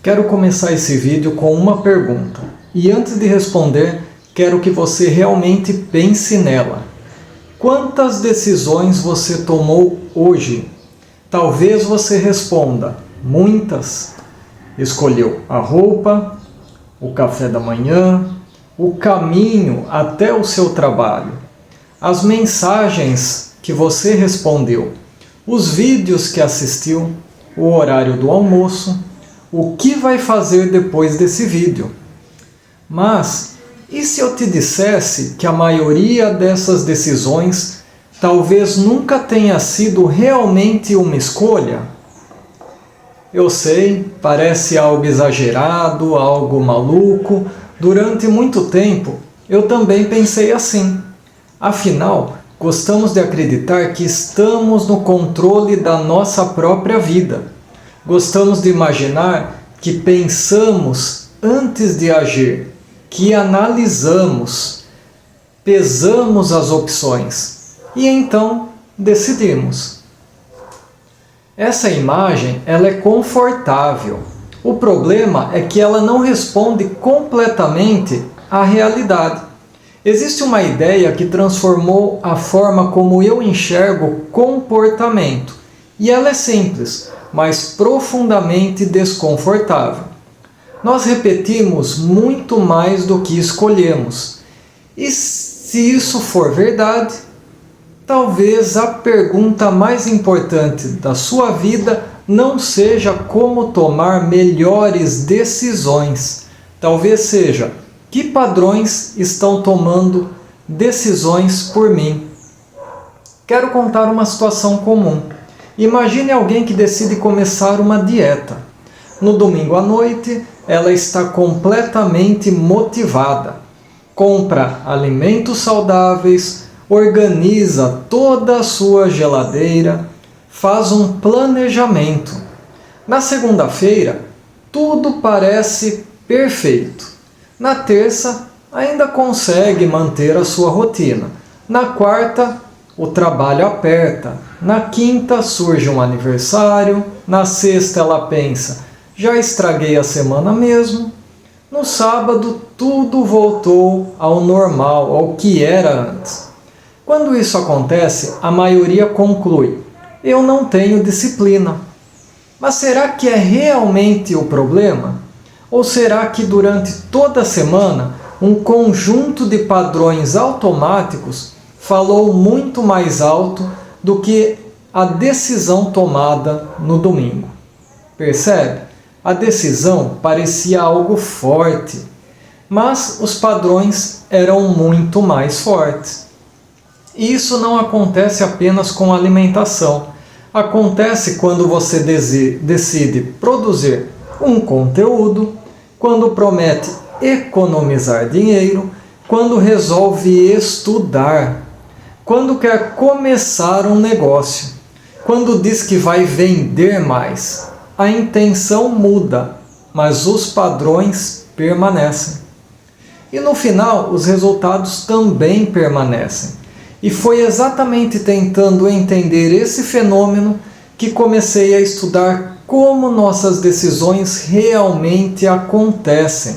Quero começar esse vídeo com uma pergunta. E antes de responder, quero que você realmente pense nela. Quantas decisões você tomou hoje? Talvez você responda, muitas. Escolheu a roupa, o café da manhã, o caminho até o seu trabalho, as mensagens que você respondeu, os vídeos que assistiu, o horário do almoço, o que vai fazer depois desse vídeo. Mas, e se eu te dissesse que a maioria dessas decisões talvez nunca tenha sido realmente uma escolha? Eu sei, parece algo exagerado, algo maluco. Durante muito tempo, eu também pensei assim. Afinal, gostamos de acreditar que estamos no controle da nossa própria vida. Gostamos de imaginar que pensamos antes de agir, que analisamos, pesamos as opções e então decidimos. Essa imagem, ela é confortável. O problema é que ela não responde completamente à realidade. Existe uma ideia que transformou a forma como eu enxergo o comportamento. E ela é simples, mas profundamente desconfortável. Nós repetimos muito mais do que escolhemos. E se isso for verdade, talvez a pergunta mais importante da sua vida não seja como tomar melhores decisões. Talvez seja, que padrões estão tomando decisões por mim? Quero contar uma situação comum. Imagine alguém que decide começar uma dieta. No domingo à noite, ela está completamente motivada. Compra alimentos saudáveis, organiza toda a sua geladeira, faz um planejamento. Na segunda-feira, tudo parece perfeito. Na terça, ainda consegue manter a sua rotina. Na quarta, o trabalho aperta. Na quinta, surge um aniversário. Na sexta, ela pensa, já estraguei a semana mesmo. No sábado, tudo voltou ao normal, ao que era antes. Quando isso acontece, a maioria conclui, eu não tenho disciplina. Mas será que é realmente o problema? Ou será que durante toda a semana, um conjunto de padrões automáticos falou muito mais alto do que a decisão tomada no domingo? Percebe? A decisão parecia algo forte, mas os padrões eram muito mais fortes. E isso não acontece apenas com a alimentação. Acontece quando você decide produzir um conteúdo, quando promete economizar dinheiro, quando resolve estudar, quando quer começar um negócio, quando diz que vai vender mais. A intenção muda, mas os padrões permanecem. E no final, os resultados também permanecem. E foi exatamente tentando entender esse fenômeno que comecei a estudar como nossas decisões realmente acontecem.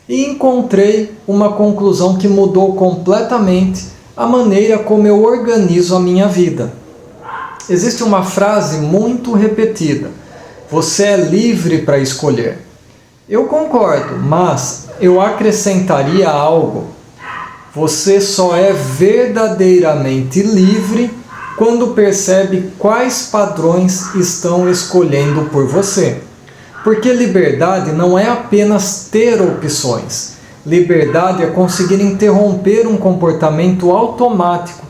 E encontrei uma conclusão que mudou completamente a maneira como eu organizo a minha vida. Existe uma frase muito repetida: você é livre para escolher. Eu concordo, mas eu acrescentaria algo. Você só é verdadeiramente livre quando percebe quais padrões estão escolhendo por você. Porque liberdade não é apenas ter opções. Liberdade é conseguir interromper um comportamento automático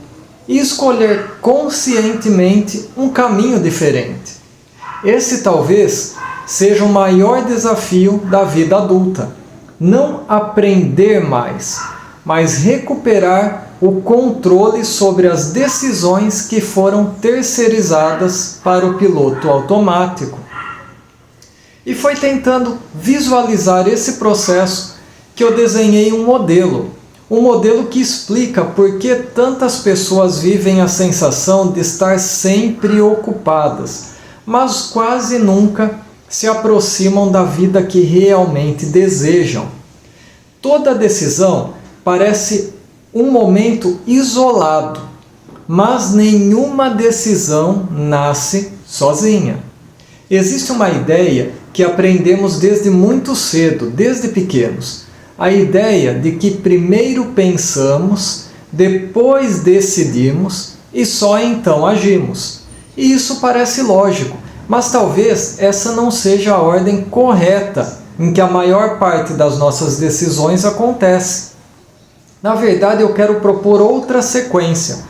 e escolher conscientemente um caminho diferente. Esse talvez seja o maior desafio da vida adulta. Não aprender mais, mas recuperar o controle sobre as decisões que foram terceirizadas para o piloto automático. E foi tentando visualizar esse processo que eu desenhei um modelo que explica por que tantas pessoas vivem a sensação de estar sempre ocupadas, mas quase nunca se aproximam da vida que realmente desejam. Toda decisão parece um momento isolado, mas nenhuma decisão nasce sozinha. Existe uma ideia que aprendemos desde muito cedo, desde pequenos. A ideia de que primeiro pensamos, depois decidimos e só então agimos. E isso parece lógico, mas talvez essa não seja a ordem correta em que a maior parte das nossas decisões acontece. Na verdade, eu quero propor outra sequência.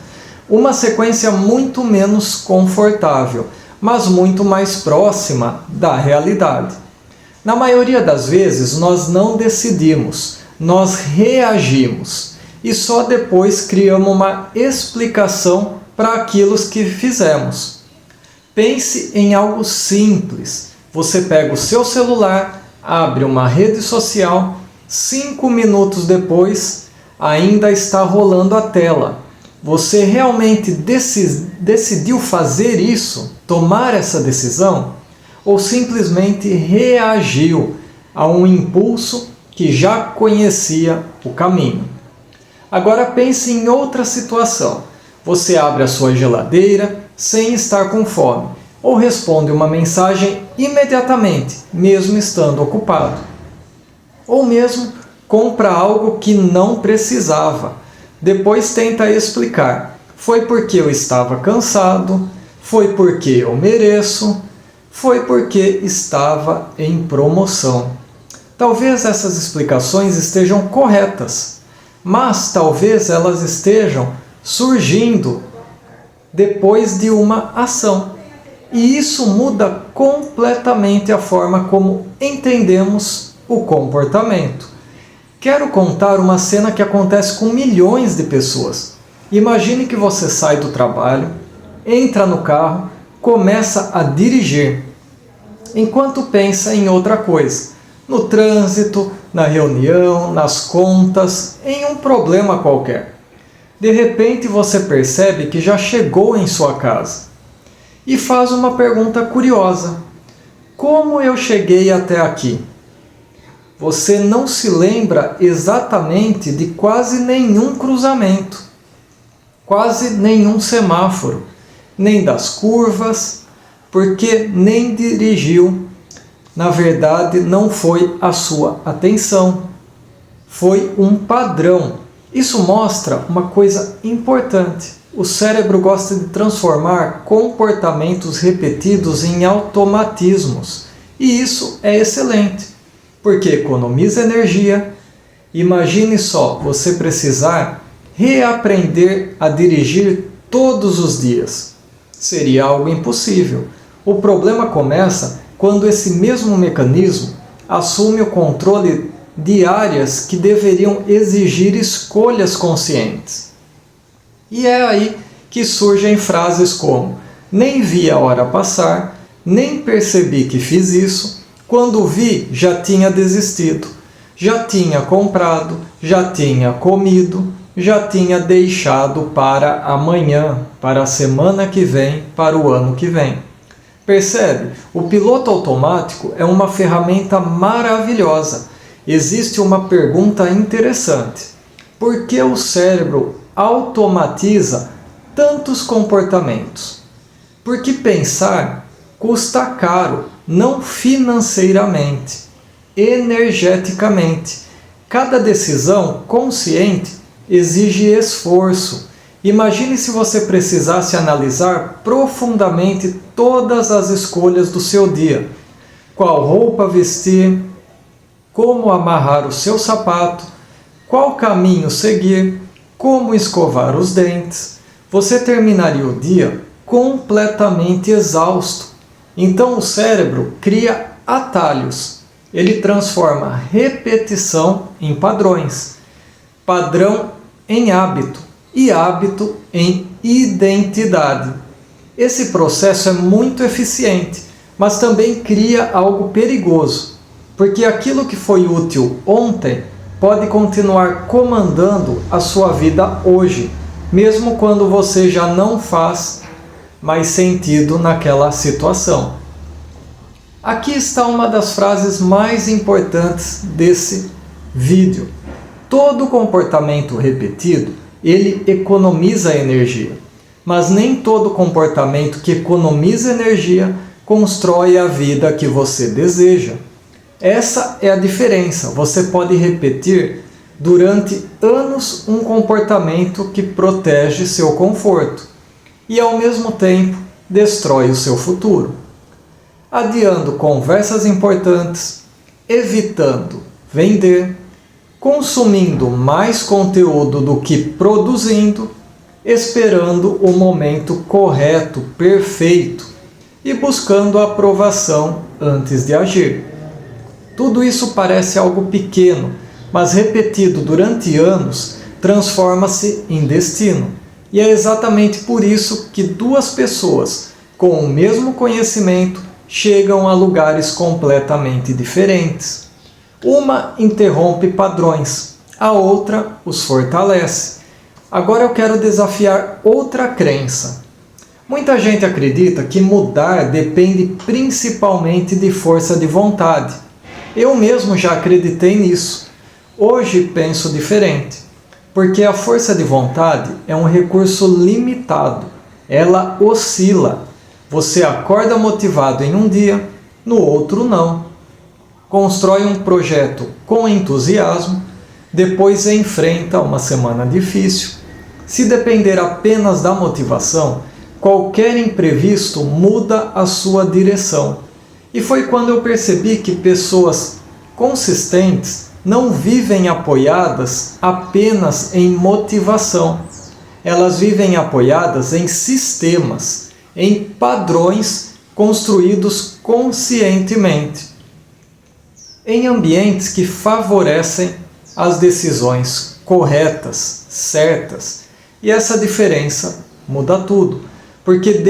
Uma sequência muito menos confortável, mas muito mais próxima da realidade. Na maioria das vezes, nós não decidimos, nós reagimos e só depois criamos uma explicação para aquilo que fizemos. Pense em algo simples. Você pega o seu celular, abre uma rede social, 5 minutos depois, ainda está rolando a tela. Você realmente decidiu fazer isso, tomar essa decisão? Ou simplesmente reagiu a um impulso que já conhecia o caminho? Agora pense em outra situação. Você abre a sua geladeira sem estar com fome, ou responde uma mensagem imediatamente, mesmo estando ocupado. Ou mesmo compra algo que não precisava. Depois tenta explicar. Foi porque eu estava cansado, foi porque eu mereço, foi porque estava em promoção. Talvez essas explicações estejam corretas, mas talvez elas estejam surgindo depois de uma ação. E isso muda completamente a forma como entendemos o comportamento. Quero contar uma cena que acontece com milhões de pessoas. Imagine que você sai do trabalho, entra no carro, começa a dirigir, enquanto pensa em outra coisa, no trânsito, na reunião, nas contas, em um problema qualquer. De repente você percebe que já chegou em sua casa e faz uma pergunta curiosa: como eu cheguei até aqui? Você não se lembra exatamente de quase nenhum cruzamento, quase nenhum semáforo, nem das curvas, porque nem dirigiu. Na verdade, não foi a sua atenção, foi um padrão. Isso mostra uma coisa importante. O cérebro gosta de transformar comportamentos repetidos em automatismos, e isso é excelente, porque economiza energia. Imagine só você precisar reaprender a dirigir todos os dias. Seria algo impossível. O problema começa quando esse mesmo mecanismo assume o controle de áreas que deveriam exigir escolhas conscientes. E é aí que surgem frases como: nem vi a hora passar, nem percebi que fiz isso, quando vi já tinha desistido, já tinha comprado, já tinha comido, já tinha deixado para amanhã, para a semana que vem, para o ano que vem. Percebe? O piloto automático é uma ferramenta maravilhosa. Existe uma pergunta interessante: por que o cérebro automatiza tantos comportamentos? Porque pensar custa caro, não financeiramente, energeticamente. Cada decisão consciente exige esforço. Imagine se você precisasse analisar profundamente todas as escolhas do seu dia. Qual roupa vestir, como amarrar o seu sapato, qual caminho seguir, como escovar os dentes. Você terminaria o dia completamente exausto. Então o cérebro cria atalhos. Ele transforma repetição em padrões, padrão em hábito e hábito em identidade. Esse processo é muito eficiente, mas também cria algo perigoso, porque aquilo que foi útil ontem pode continuar comandando a sua vida hoje, mesmo quando você já não faz mais sentido naquela situação. Aqui está uma das frases mais importantes desse vídeo. Todo comportamento repetido, ele economiza energia. Mas nem todo comportamento que economiza energia constrói a vida que você deseja. Essa é a diferença. Você pode repetir durante anos um comportamento que protege seu conforto e, ao mesmo tempo, destrói o seu futuro. Adiando conversas importantes, evitando vender, consumindo mais conteúdo do que produzindo, esperando o momento correto, perfeito e buscando a aprovação antes de agir. Tudo isso parece algo pequeno, mas repetido durante anos transforma-se em destino. E é exatamente por isso que duas pessoas com o mesmo conhecimento chegam a lugares completamente diferentes. Uma interrompe padrões, a outra os fortalece. Agora eu quero desafiar outra crença. Muita gente acredita que mudar depende principalmente de força de vontade. Eu mesmo já acreditei nisso. Hoje penso diferente, porque a força de vontade é um recurso limitado. Ela oscila. Você acorda motivado em um dia, no outro não. Constrói um projeto com entusiasmo, depois enfrenta uma semana difícil. Se depender apenas da motivação, qualquer imprevisto muda a sua direção. E foi quando eu percebi que pessoas consistentes não vivem apoiadas apenas em motivação. Elas vivem apoiadas em sistemas, em padrões construídos conscientemente, em ambientes que favorecem as decisões corretas, certas. E essa diferença muda tudo, porque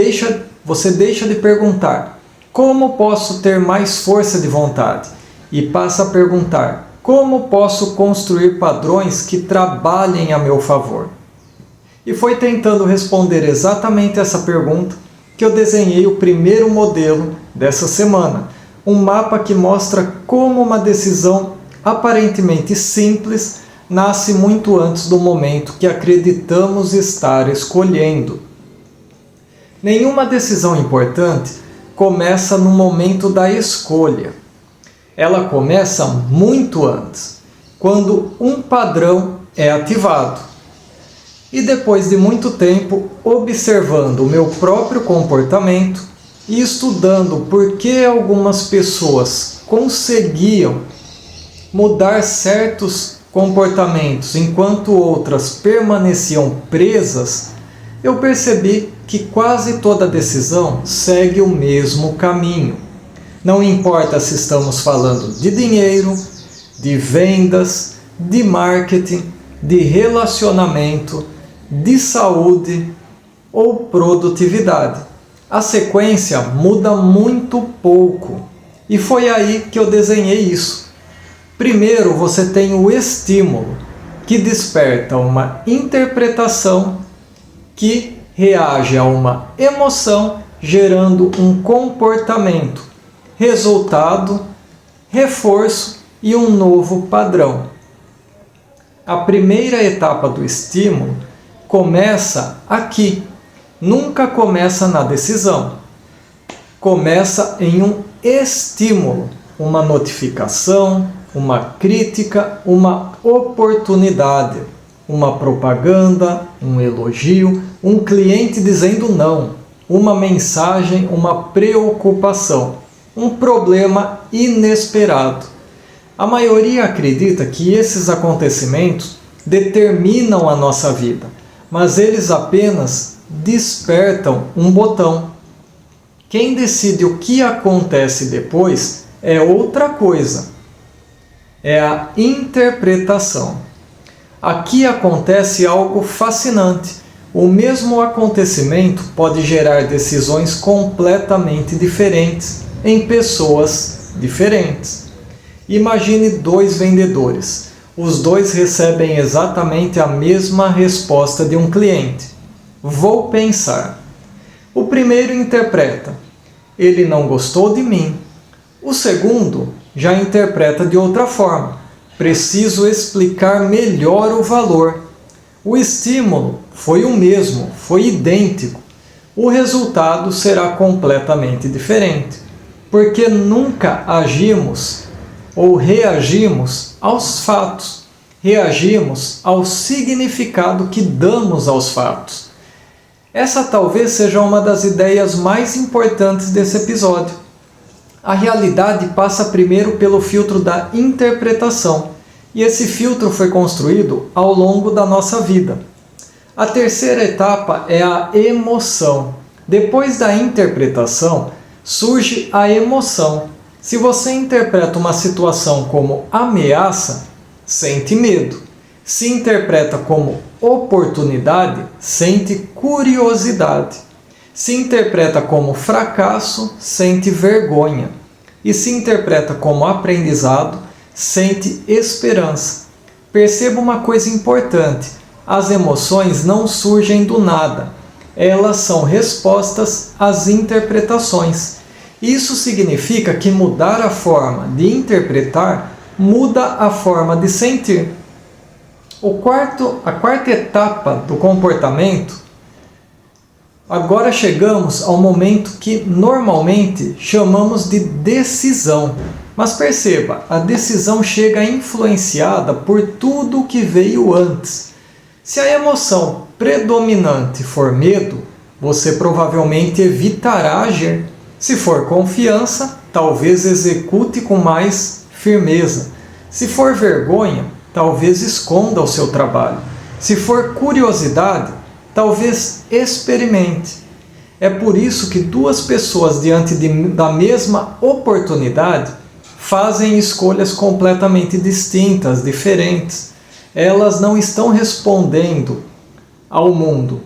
você deixa de perguntar como posso ter mais força de vontade e passa a perguntar como posso construir padrões que trabalhem a meu favor. E foi tentando responder exatamente essa pergunta que eu desenhei o primeiro modelo dessa semana, um mapa que mostra como uma decisão aparentemente simples nasce muito antes do momento que acreditamos estar escolhendo. Nenhuma decisão importante começa no momento da escolha. Ela começa muito antes, quando um padrão é ativado. E depois de muito tempo observando o meu próprio comportamento e estudando por que algumas pessoas conseguiam mudar certos comportamentos enquanto outras permaneciam presas, eu percebi que quase toda decisão segue o mesmo caminho. Não importa se estamos falando de dinheiro, de vendas, de marketing, de relacionamento, de saúde ou produtividade. A sequência muda muito pouco. E foi aí que eu desenhei isso. Primeiro você tem o estímulo, que desperta uma interpretação que reage a uma emoção, gerando um comportamento, resultado, reforço e um novo padrão. A primeira etapa do estímulo começa aqui, nunca começa na decisão. Começa em um estímulo, uma notificação, uma crítica, uma oportunidade, uma propaganda, um elogio, um cliente dizendo não, uma mensagem, uma preocupação, um problema inesperado. A maioria acredita que esses acontecimentos determinam a nossa vida, mas eles apenas despertam um botão. Quem decide o que acontece depois é outra coisa. É a interpretação. Aqui acontece algo fascinante. O mesmo acontecimento pode gerar decisões completamente diferentes em pessoas diferentes. Imagine dois vendedores. Os dois recebem exatamente a mesma resposta de um cliente. Vou pensar. O primeiro interpreta: ele não gostou de mim, O segundo já interpreta de outra forma. Preciso explicar melhor o valor. O estímulo foi o mesmo, foi idêntico. O resultado será completamente diferente, porque nunca agimos ou reagimos aos fatos, reagimos ao significado que damos aos fatos. Essa talvez seja uma das ideias mais importantes desse episódio. A realidade passa primeiro pelo filtro da interpretação, e esse filtro foi construído ao longo da nossa vida. A terceira etapa é a emoção. Depois da interpretação, surge a emoção. Se você interpreta uma situação como ameaça, sente medo. Se interpreta como oportunidade, sente curiosidade. Se interpreta como fracasso, sente vergonha. E se interpreta como aprendizado, sente esperança. Perceba uma coisa importante: as emoções não surgem do nada. Elas são respostas às interpretações. Isso significa que mudar a forma de interpretar muda a forma de sentir. A quarta etapa do comportamento, agora chegamos ao momento que normalmente chamamos de decisão. Mas perceba, a decisão chega influenciada por tudo que veio antes. Se a emoção predominante for medo, você provavelmente evitará agir. Se for confiança, talvez execute com mais firmeza. Se for vergonha, talvez esconda o seu trabalho. Se for curiosidade, talvez experimente. É por isso que duas pessoas diante da mesma oportunidade fazem escolhas completamente distintas, diferentes. Elas não estão respondendo ao mundo,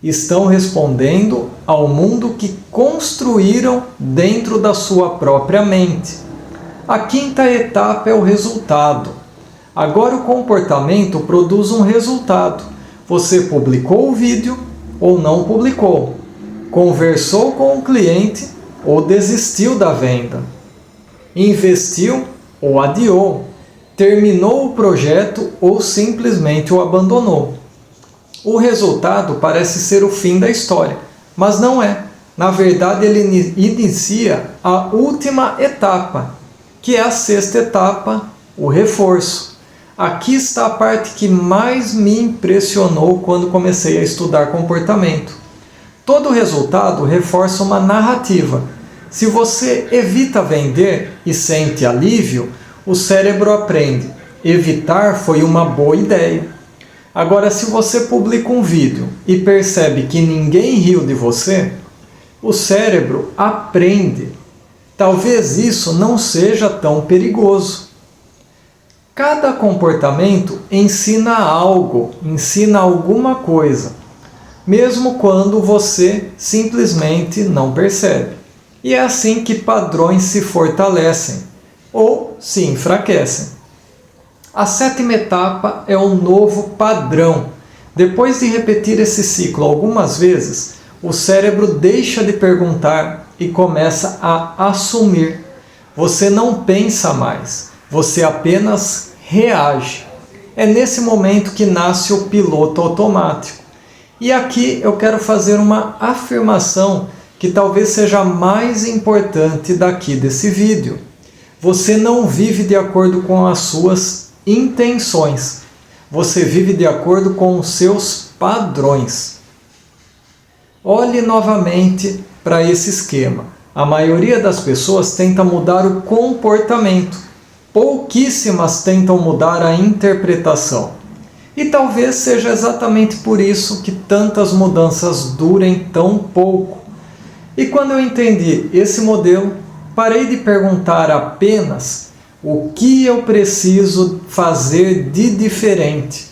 estão respondendo ao mundo que construíram dentro da sua própria mente. A quinta etapa é o resultado. Agora o comportamento produz um resultado. Você publicou o vídeo ou não publicou, conversou com o cliente ou desistiu da venda, investiu ou adiou, terminou o projeto ou simplesmente o abandonou. O resultado parece ser o fim da história, mas não é. Na verdade, ele inicia a última etapa, que é a sexta etapa, o reforço. Aqui está a parte que mais me impressionou quando comecei a estudar comportamento. Todo resultado reforça uma narrativa. Se você evita vender e sente alívio, o cérebro aprende: evitar foi uma boa ideia. Agora, se você publica um vídeo e percebe que ninguém riu de você, o cérebro aprende: talvez isso não seja tão perigoso. Cada comportamento ensina algo, ensina alguma coisa, mesmo quando você simplesmente não percebe. E é assim que padrões se fortalecem ou se enfraquecem. A sétima etapa é o novo padrão. Depois de repetir esse ciclo algumas vezes, o cérebro deixa de perguntar e começa a assumir. Você não pensa mais, você apenas reage. É nesse momento que nasce o piloto automático. E aqui eu quero fazer uma afirmação que talvez seja a mais importante daqui desse vídeo. Você não vive de acordo com as suas intenções. Você vive de acordo com os seus padrões. Olhe novamente para esse esquema. A maioria das pessoas tenta mudar o comportamento. Pouquíssimas tentam mudar a interpretação. E talvez seja exatamente por isso que tantas mudanças durem tão pouco. E quando eu entendi esse modelo, parei de perguntar apenas o que eu preciso fazer de diferente.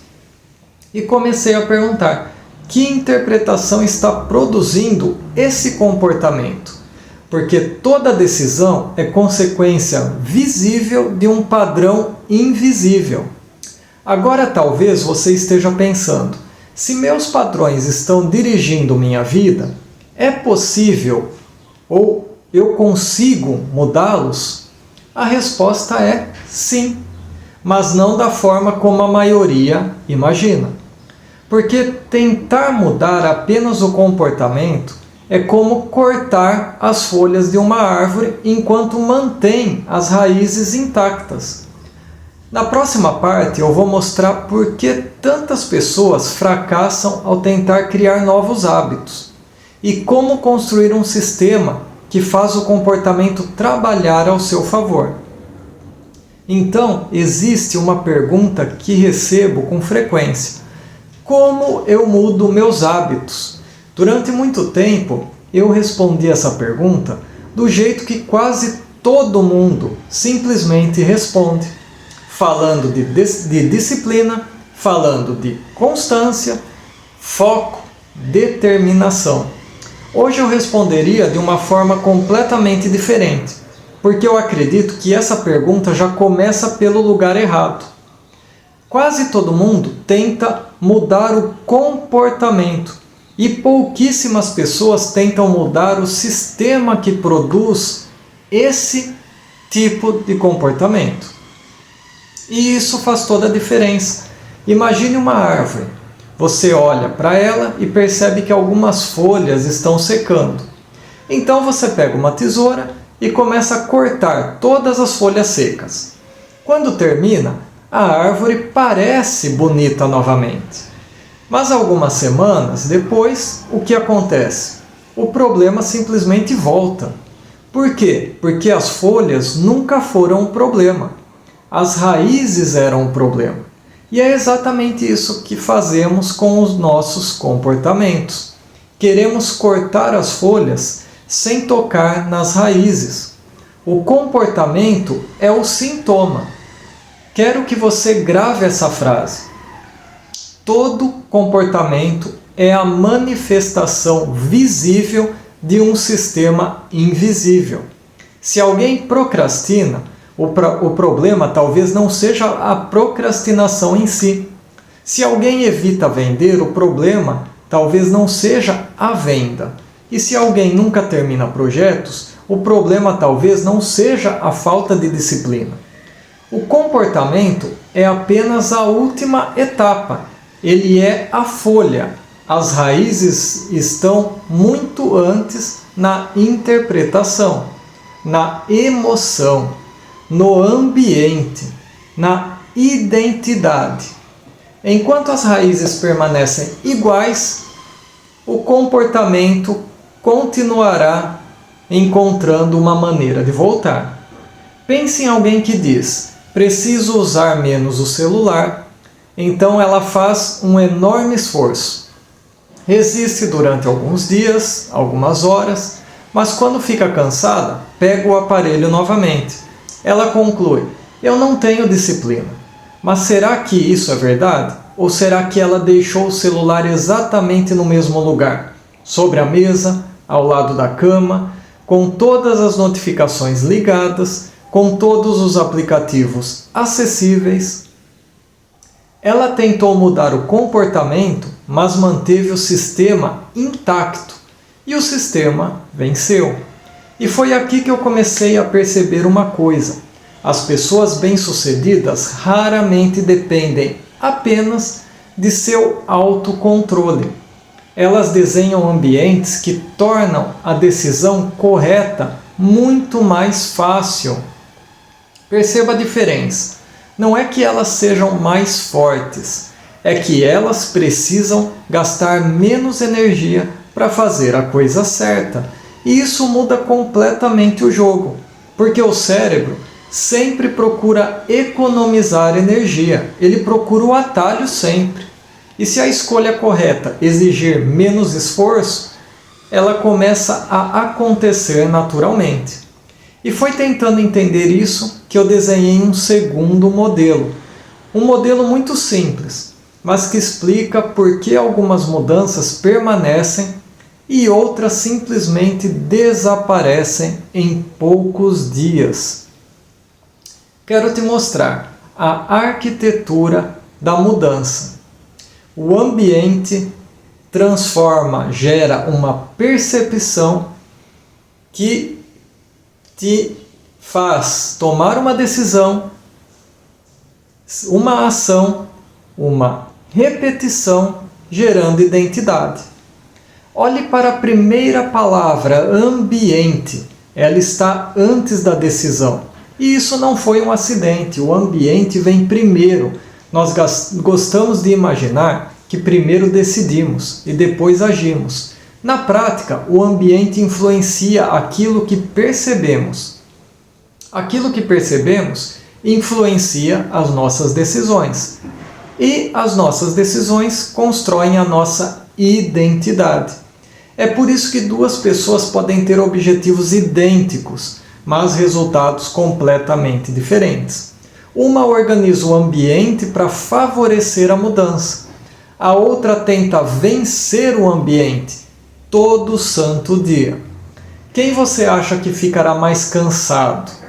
E comecei a perguntar: que interpretação está produzindo esse comportamento? Porque toda decisão é consequência visível de um padrão invisível. Agora talvez você esteja pensando: se meus padrões estão dirigindo minha vida, é possível ou eu consigo mudá-los? A resposta é sim, mas não da forma como a maioria imagina. Porque tentar mudar apenas o comportamento é como cortar as folhas de uma árvore enquanto mantém as raízes intactas. Na próxima parte eu vou mostrar por que tantas pessoas fracassam ao tentar criar novos hábitos e como construir um sistema que faz o comportamento trabalhar ao seu favor. Então, existe uma pergunta que recebo com frequência: como eu mudo meus hábitos? Durante muito tempo, eu respondi essa pergunta do jeito que quase todo mundo simplesmente responde, falando de disciplina, falando de constância, foco, determinação. Hoje eu responderia de uma forma completamente diferente, porque eu acredito que essa pergunta já começa pelo lugar errado. Quase todo mundo tenta mudar o comportamento e pouquíssimas pessoas tentam mudar o sistema que produz esse tipo de comportamento. E isso faz toda a diferença. Imagine uma árvore. Você olha para ela e percebe que algumas folhas estão secando. Então você pega uma tesoura e começa a cortar todas as folhas secas. Quando termina, a árvore parece bonita novamente. Mas algumas semanas depois, o que acontece? O problema simplesmente volta. Por quê? Porque as folhas nunca foram o problema. As raízes eram o problema. E é exatamente isso que fazemos com os nossos comportamentos. Queremos cortar as folhas sem tocar nas raízes. O comportamento é o sintoma. Quero que você grave essa frase. Todo comportamento é a manifestação visível de um sistema invisível. Se alguém procrastina, o problema talvez não seja a procrastinação em si. Se alguém evita vender, o problema talvez não seja a venda. E se alguém nunca termina projetos, o problema talvez não seja a falta de disciplina. O comportamento é apenas a última etapa. Ele é a folha. As raízes estão muito antes na interpretação, na emoção, no ambiente, na identidade. Enquanto as raízes permanecem iguais, o comportamento continuará encontrando uma maneira de voltar. Pense em alguém que diz: preciso usar menos o celular, então ela faz um enorme esforço. Resiste durante alguns dias, algumas horas, mas quando fica cansada, pega o aparelho novamente. Ela conclui: eu não tenho disciplina. Mas será que isso é verdade? Ou será que ela deixou o celular exatamente no mesmo lugar? Sobre a mesa, ao lado da cama, com todas as notificações ligadas, com todos os aplicativos acessíveis? Ela tentou mudar o comportamento, mas manteve o sistema intacto. E o sistema venceu. E foi aqui que eu comecei a perceber uma coisa: as pessoas bem-sucedidas raramente dependem apenas de seu autocontrole. Elas desenham ambientes que tornam a decisão correta muito mais fácil. Perceba a diferença. Não é que elas sejam mais fortes, é que elas precisam gastar menos energia para fazer a coisa certa. E isso muda completamente o jogo, porque o cérebro sempre procura economizar energia, ele procura o atalho sempre. E se a escolha correta exigir menos esforço, ela começa a acontecer naturalmente. E foi tentando entender isso que eu desenhei um segundo modelo. Um modelo muito simples, mas que explica por que algumas mudanças permanecem e outras simplesmente desaparecem em poucos dias. Quero te mostrar a arquitetura da mudança. O ambiente transforma, gera uma percepção que te faz tomar uma decisão, uma ação, uma repetição, gerando identidade. Olhe para a primeira palavra, ambiente. Ela está antes da decisão. E isso não foi um acidente, o ambiente vem primeiro. Nós gostamos de imaginar que primeiro decidimos e depois agimos. Na prática, o ambiente influencia aquilo que percebemos. Aquilo que percebemos influencia as nossas decisões. E as nossas decisões constroem a nossa identidade. É por isso que duas pessoas podem ter objetivos idênticos, mas resultados completamente diferentes. Uma organiza o ambiente para favorecer a mudança. A outra tenta vencer o ambiente todo santo dia. Quem você acha que ficará mais cansado?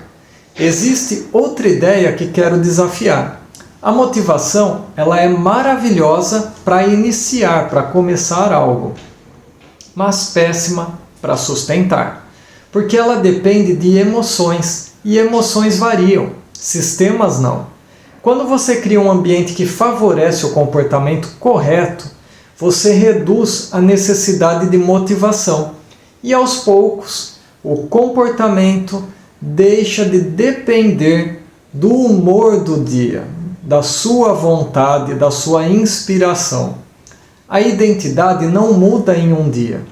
Existe outra ideia que quero desafiar. A motivação, ela é maravilhosa para iniciar, para começar algo, mas péssima para sustentar, porque ela depende de emoções, e emoções variam, sistemas não. Quando você cria um ambiente que favorece o comportamento correto, você reduz a necessidade de motivação, e aos poucos o comportamento deixa de depender do humor do dia, da sua vontade, da sua inspiração. A identidade não muda em um dia.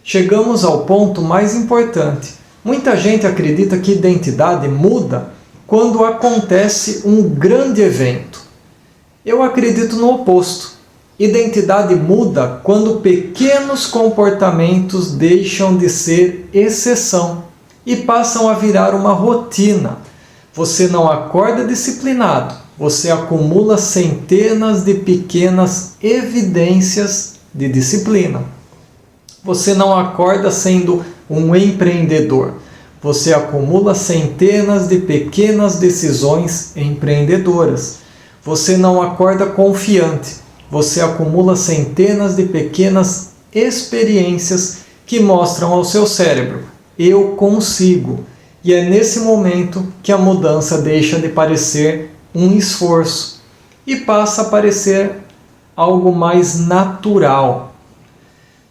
Chegamos ao ponto mais importante. Muita gente acredita que identidade muda quando acontece um grande evento. Eu acredito no oposto. Identidade muda quando pequenos comportamentos deixam de ser exceção e passam a virar uma rotina. Você não acorda disciplinado, você acumula centenas de pequenas evidências de disciplina. Você não acorda sendo um empreendedor, você acumula centenas de pequenas decisões empreendedoras. Você não acorda confiante, você acumula centenas de pequenas experiências que mostram ao seu cérebro: eu consigo. E é nesse momento que a mudança deixa de parecer um esforço e passa a parecer algo mais natural.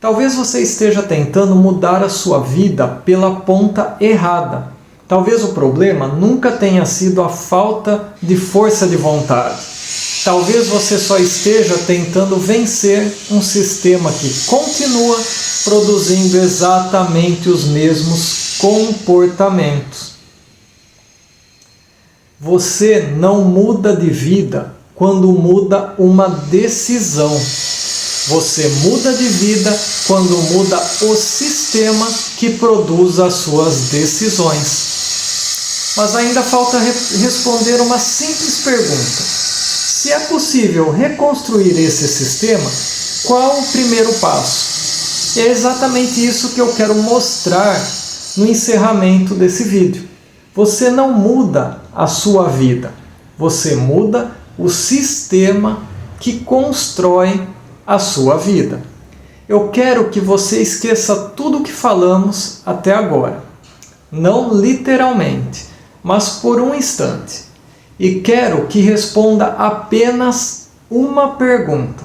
Talvez você esteja tentando mudar a sua vida pela ponta errada. Talvez o problema nunca tenha sido a falta de força de vontade. Talvez você só esteja tentando vencer um sistema que continua produzindo exatamente os mesmos comportamentos. Você não muda de vida quando muda uma decisão. Você muda de vida quando muda o sistema que produz as suas decisões. Mas ainda falta responder uma simples pergunta. Se é possível reconstruir esse sistema, qual o primeiro passo? E é exatamente isso que eu quero mostrar no encerramento desse vídeo. Você não muda a sua vida, você muda o sistema que constrói a sua vida. Eu quero que você esqueça tudo o que falamos até agora. Não literalmente, mas por um instante. E quero que responda apenas uma pergunta.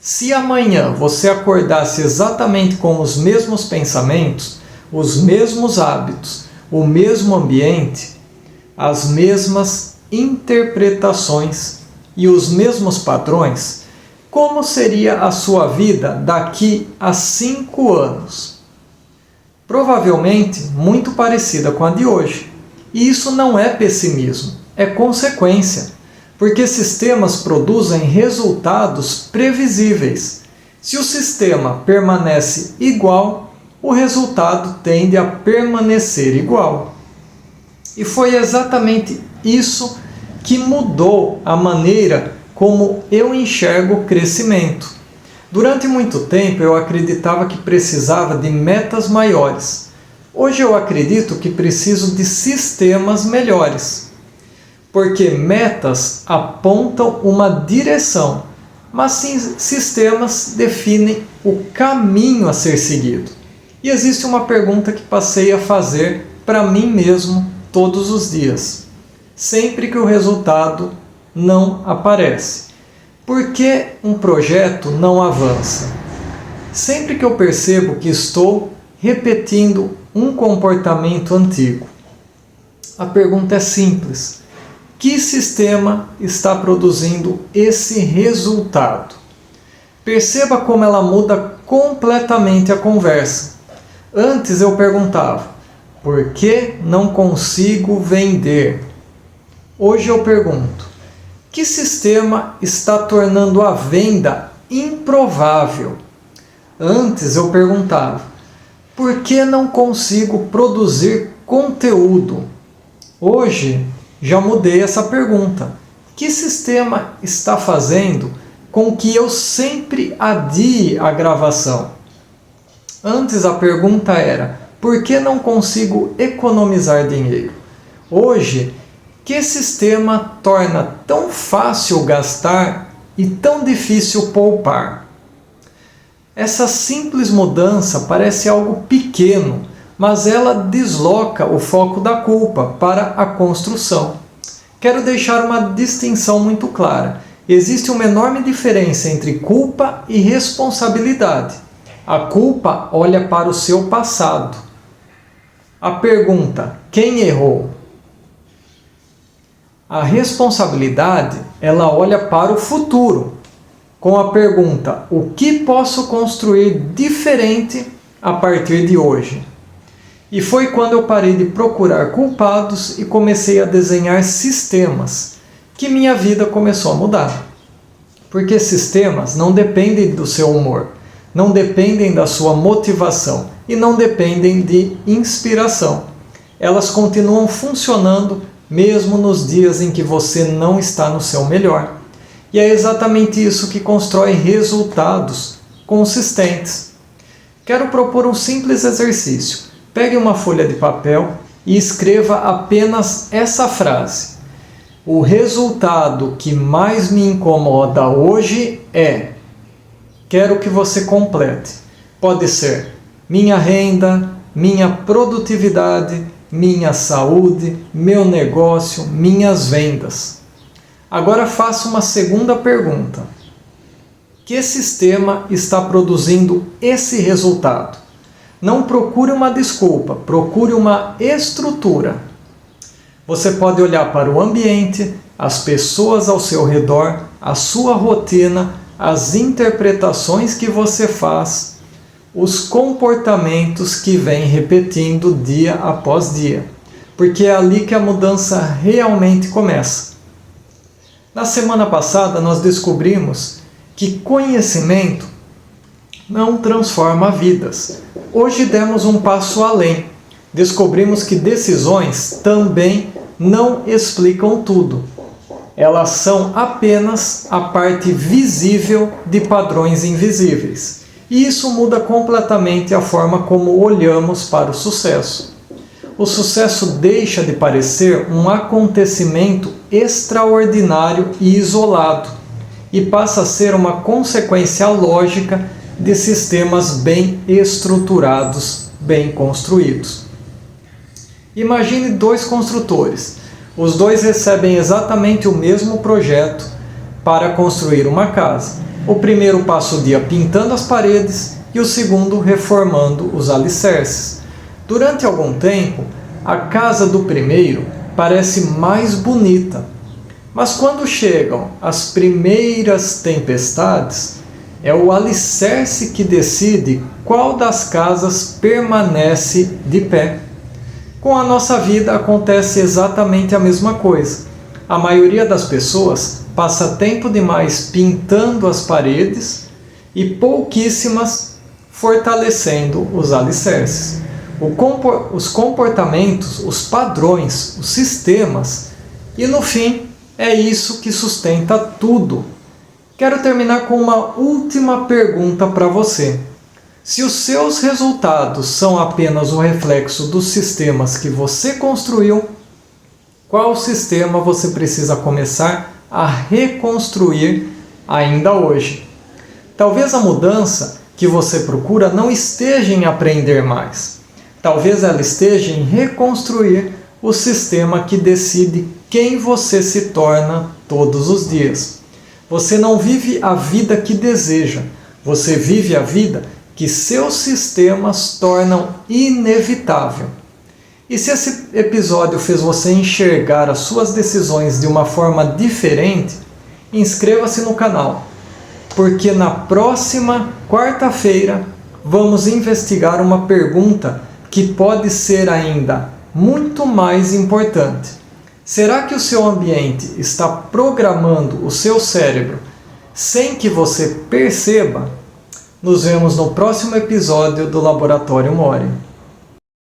Se amanhã você acordasse exatamente com os mesmos pensamentos, os mesmos hábitos, o mesmo ambiente, as mesmas interpretações e os mesmos padrões, como seria a sua vida daqui a 5 anos? Provavelmente muito parecida com a de hoje. E isso não é pessimismo, é consequência, porque sistemas produzem resultados previsíveis. Se o sistema permanece igual, o resultado tende a permanecer igual. E foi exatamente isso que mudou a maneira como eu enxergo o crescimento. Durante muito tempo eu acreditava que precisava de metas maiores. Hoje eu acredito que preciso de sistemas melhores. Porque metas apontam uma direção, mas sistemas definem o caminho a ser seguido. E existe uma pergunta que passei a fazer para mim mesmo todos os dias, sempre que o resultado não aparece. Por que um projeto não avança? Sempre que eu percebo que estou repetindo um comportamento antigo. A pergunta é simples: que sistema está produzindo esse resultado? Perceba como ela muda completamente a conversa. Antes eu perguntava: por que não consigo vender? Hoje eu pergunto: que sistema está tornando a venda improvável? Antes eu perguntava: por que não consigo produzir conteúdo? Hoje já mudei essa pergunta. Que sistema está fazendo com que eu sempre adie a gravação? Antes a pergunta era: por que não consigo economizar dinheiro? Hoje, que sistema torna tão fácil gastar e tão difícil poupar? Essa simples mudança parece algo pequeno, mas ela desloca o foco da culpa para a construção. Quero deixar uma distinção muito clara. Existe uma enorme diferença entre culpa e responsabilidade. A culpa olha para o seu passado. A pergunta: quem errou? A responsabilidade, ela olha para o futuro, com a pergunta: o que posso construir diferente a partir de hoje? E foi quando eu parei de procurar culpados e comecei a desenhar sistemas que minha vida começou a mudar. Porque sistemas não dependem do seu humor, não dependem da sua motivação e não dependem de inspiração. Elas continuam funcionando mesmo nos dias em que você não está no seu melhor. E é exatamente isso que constrói resultados consistentes. Quero propor um simples exercício. Pegue uma folha de papel e escreva apenas essa frase: o resultado que mais me incomoda hoje é... Quero que você complete. Pode ser minha renda, minha produtividade, minha saúde, meu negócio, minhas vendas. Agora faça uma segunda pergunta. Que sistema está produzindo esse resultado? Não procure uma desculpa, procure uma estrutura. Você pode olhar para o ambiente, as pessoas ao seu redor, a sua rotina, as interpretações que você faz, os comportamentos que vem repetindo dia após dia. Porque é ali que a mudança realmente começa. Na semana passada nós descobrimos que conhecimento não transforma vidas. Hoje demos um passo além. Descobrimos que decisões também não explicam tudo. Elas são apenas a parte visível de padrões invisíveis. E isso muda completamente a forma como olhamos para o sucesso. O sucesso deixa de parecer um acontecimento extraordinário e isolado e passa a ser uma consequência lógica de sistemas bem estruturados, bem construídos. Imagine dois construtores. Os dois recebem exatamente o mesmo projeto para construir uma casa. O primeiro passa o dia pintando as paredes e o segundo reformando os alicerces. Durante algum tempo, a casa do primeiro parece mais bonita. Mas quando chegam as primeiras tempestades, é o alicerce que decide qual das casas permanece de pé. Com a nossa vida acontece exatamente a mesma coisa. A maioria das pessoas passa tempo demais pintando as paredes e pouquíssimas fortalecendo os alicerces. Os comportamentos, os padrões, os sistemas, e no fim é isso que sustenta tudo. Quero terminar com uma última pergunta para você. Se os seus resultados são apenas o reflexo dos sistemas que você construiu, qual sistema você precisa começar a reconstruir ainda hoje? Talvez a mudança que você procura não esteja em aprender mais. Talvez ela esteja em reconstruir o sistema que decide quem você se torna todos os dias. Você não vive a vida que deseja, você vive a vida que seus sistemas tornam inevitável. E se esse episódio fez você enxergar as suas decisões de uma forma diferente, inscreva-se no canal, porque na próxima quarta-feira vamos investigar uma pergunta que pode ser ainda muito mais importante. Será que o seu ambiente está programando o seu cérebro sem que você perceba? Nos vemos no próximo episódio do Laboratório Mori.